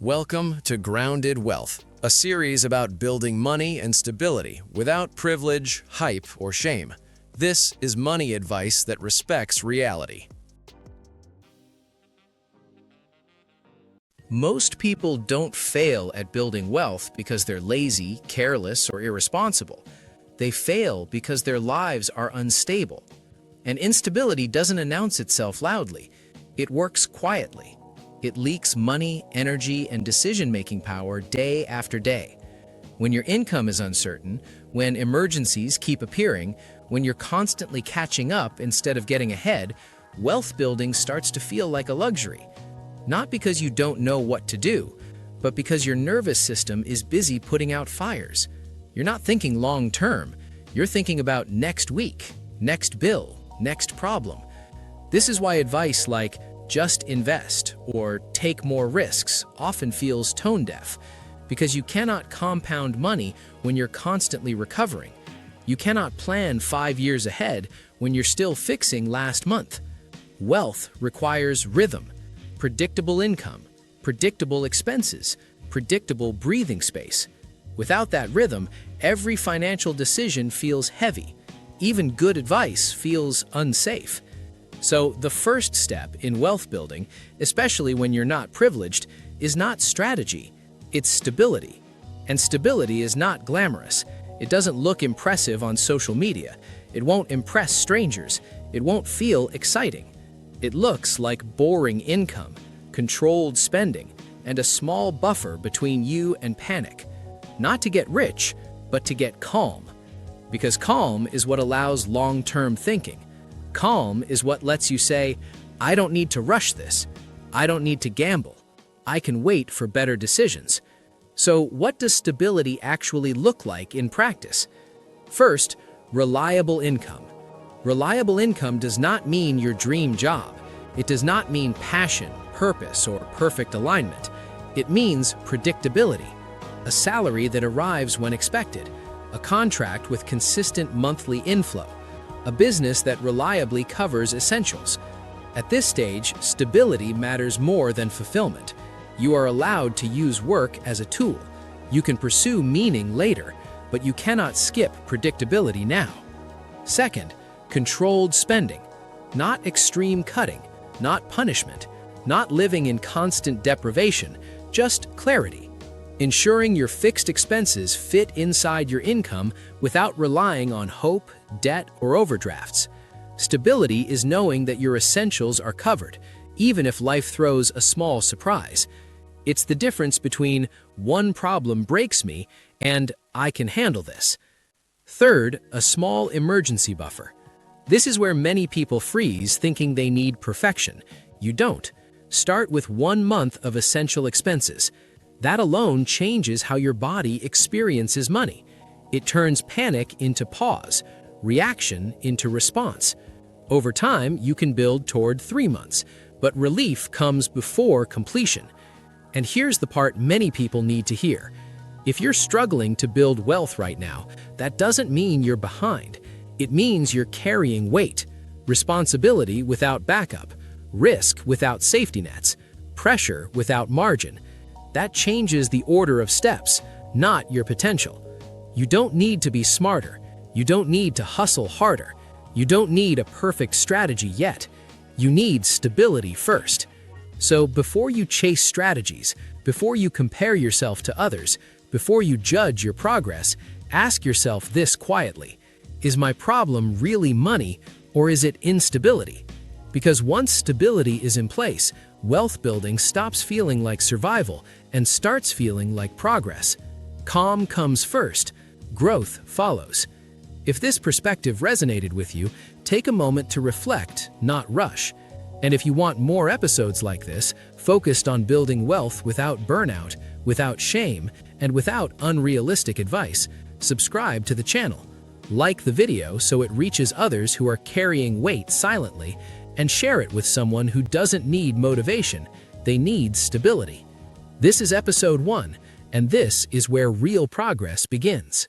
Welcome to Grounded Wealth, a series about building money and stability without privilege, hype, or shame. This is money advice that respects reality. Most people don't fail at building wealth because they're lazy, careless, or irresponsible. They fail because their lives are unstable. And instability doesn't announce itself loudly. It works quietly. It leaks money, energy, and decision-making power day after day. When your income is uncertain, when emergencies keep appearing, when you're constantly catching up instead of getting ahead, wealth building starts to feel like a luxury. Not because you don't know what to do, but because your nervous system is busy putting out fires. You're not thinking long-term. You're thinking about next week, next bill, next problem. This is why advice like just invest or take more risks often feels tone-deaf, because you cannot compound money when you're constantly recovering. You cannot plan 5 years ahead when you're still fixing last month. Wealth requires rhythm, predictable income, predictable expenses, predictable breathing space. Without that rhythm, every financial decision feels heavy. Even good advice feels unsafe. So the first step in wealth building, especially when you're not privileged, is not strategy, it's stability. And stability is not glamorous. It doesn't look impressive on social media. It won't impress strangers. It won't feel exciting. It looks like boring income, controlled spending, and a small buffer between you and panic. Not to get rich, but to get calm. Because calm is what allows long-term thinking. Calm is what lets you say, I don't need to rush this. I don't need to gamble. I can wait for better decisions. So what does stability actually look like in practice? First, reliable income. Reliable income does not mean your dream job. It does not mean passion, purpose, or perfect alignment. It means predictability, a salary that arrives when expected, a contract with consistent monthly inflow, a business that reliably covers essentials. At this stage, stability matters more than fulfillment. You are allowed to use work as a tool. You can pursue meaning later, but you cannot skip predictability now. Second, controlled spending. Not extreme cutting, not punishment, not living in constant deprivation, just clarity. Ensuring your fixed expenses fit inside your income without relying on hope, debt, or overdrafts. Stability is knowing that your essentials are covered, even if life throws a small surprise. It's the difference between one problem breaks me and I can handle this. Third, a small emergency buffer. This is where many people freeze thinking they need perfection. You don't. Start with 1 month of essential expenses. That alone changes how your body experiences money. It turns panic into pause, reaction into response. Over time, you can build toward 3 months, but relief comes before completion. And here's the part many people need to hear. If you're struggling to build wealth right now, that doesn't mean you're behind. It means you're carrying weight, responsibility without backup, risk without safety nets, pressure without margin. That changes the order of steps, not your potential. You don't need to be smarter. You don't need to hustle harder. You don't need a perfect strategy yet. You need stability first. So before you chase strategies, before you compare yourself to others, before you judge your progress, ask yourself this quietly. Is my problem really money, or is it instability? Because once stability is in place, wealth building stops feeling like survival and starts feeling like progress. Calm comes first, growth follows. If this perspective resonated with you, take a moment to reflect, not rush. And if you want more episodes like this, focused on building wealth without burnout, without shame, and without unrealistic advice, subscribe to the channel. Like the video so it reaches others who are carrying weight silently, and share it with someone who doesn't need motivation, they need stability. This is episode 1, and this is where real progress begins.